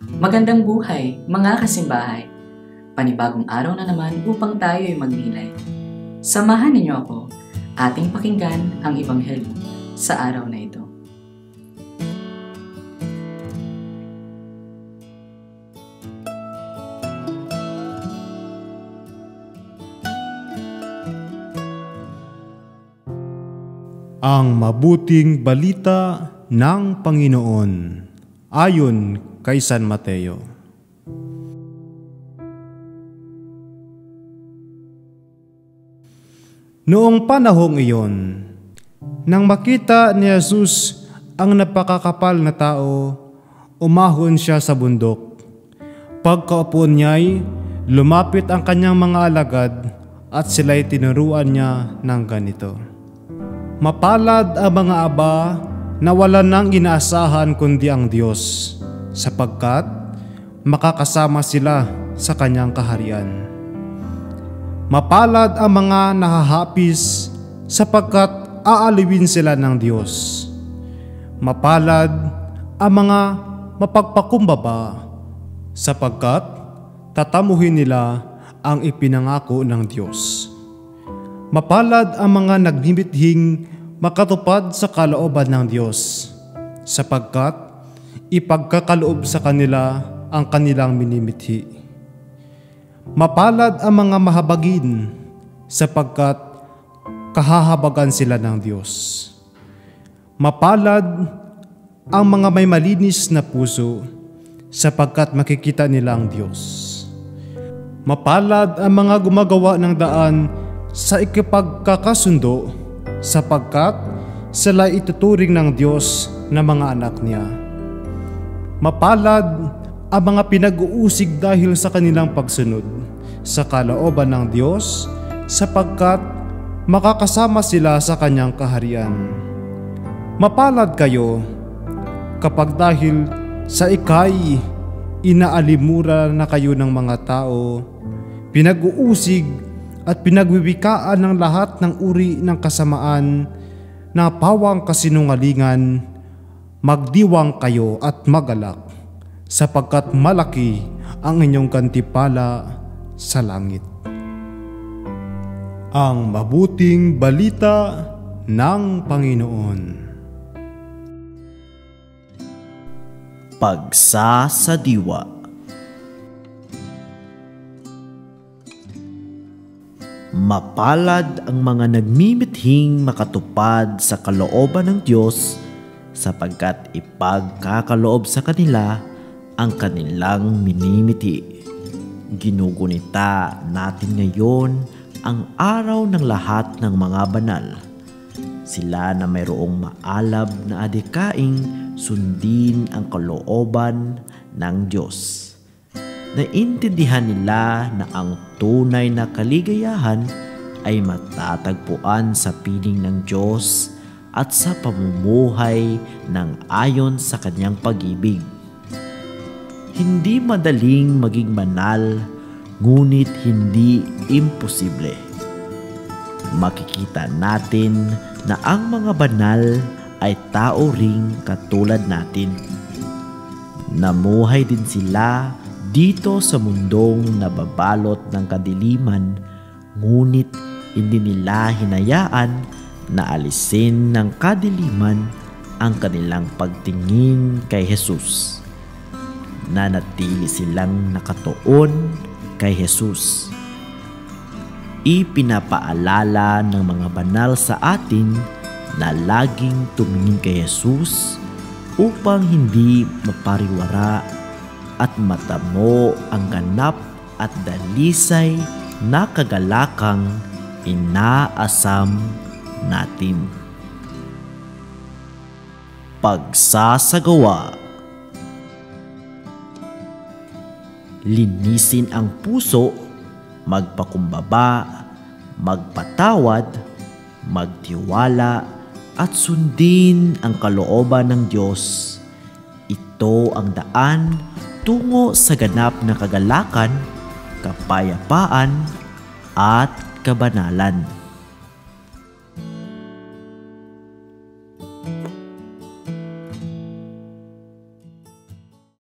Magandang buhay, mga kasimbahay. Panibagong araw na naman upang tayo ay magnilay. Samahan ninyo ako, ating pakinggan ang Ebanghelyo sa araw na ito. Ang mabuting balita ng Panginoon ayon kay San Mateo. Noong panahong iyon, nang makita ni Jesus ang napakakapal na tao, umahon siya sa bundok. Pagkaupo niya'y lumapit ang kanyang mga alagad at sila'y tinuruan niya ng ganito. Mapalad ang mga aba na wala nang inaasahan kundi ang Diyos, sapagkat makakasama sila sa kanyang kaharian. Mapalad ang mga nahahapis, sapagkat aaliwin sila ng Diyos. Mapalad ang mga mapagpakumbaba, sapagkat tatamuhin nila ang ipinangako ng Diyos. Mapalad ang mga nagmimithing makatupad sa kalooban ng Diyos, sapagkat ipagkakaloob sa kanila ang kanilang minimithi. Mapalad ang mga mahabagin, sapagkat kahahabagan sila ng Diyos. Mapalad ang mga may malinis na puso, sapagkat makikita nila ang Diyos. Mapalad ang mga gumagawa ng daan sa ikipagkakasundo, sapagkat sila ituturing ng Diyos na mga anak niya. Mapalad ang mga pinag-uusig dahil sa kanilang pagsunod sa kalooban ng Diyos, sapagkat makakasama sila sa kanyang kaharian. Mapalad kayo kapag dahil sa ikay inaalimura na kayo ng mga tao, pinag-uusig at pinagwiwikaan ng lahat ng uri ng kasamaan na pawang kasinungalingan. Magdiwang kayo at magalak, sapagkat malaki ang inyong kantipala sa langit. Ang mabuting balita ng Panginoon. Pagsasadiwa. Mapalad ang mga nagmimithing makatupad sa kalooban ng Diyos, sapagkat ipagkakaloob sa kanila ang kanilang minimithi. Ginugunita natin ngayon ang araw ng lahat ng mga banal. Sila na mayroong maalab na adikaing sundin ang kalooban ng Diyos. Naintindihan nila na ang tunay na kaligayahan ay matatagpuan sa piling ng Diyos at sa pamumuhay ng ayon sa kanyang pag-ibig. Hindi madaling maging banal, ngunit hindi imposible. Makikita natin na ang mga banal ay tao ring katulad natin. Namuhay din sila dito sa mundong nababalot ng kadiliman, ngunit hindi nila hinayaan na alisin ng kadiliman ang kanilang pagtingin kay Jesus. Nanatili silang nakatuon kay Jesus. Ipinapaalala ng mga banal sa atin na laging tumingin kay Jesus upang hindi mapariwara at matamo ang ganap at dalisay na kagalakang inaasam natin. Pagsasagawa. Linisin ang puso, magpakumbaba, magpatawad, magtiwala, at sundin ang kalooban ng Diyos. Ito ang daan tungo sa ganap na kagalakan, kapayapaan, at kabanalan.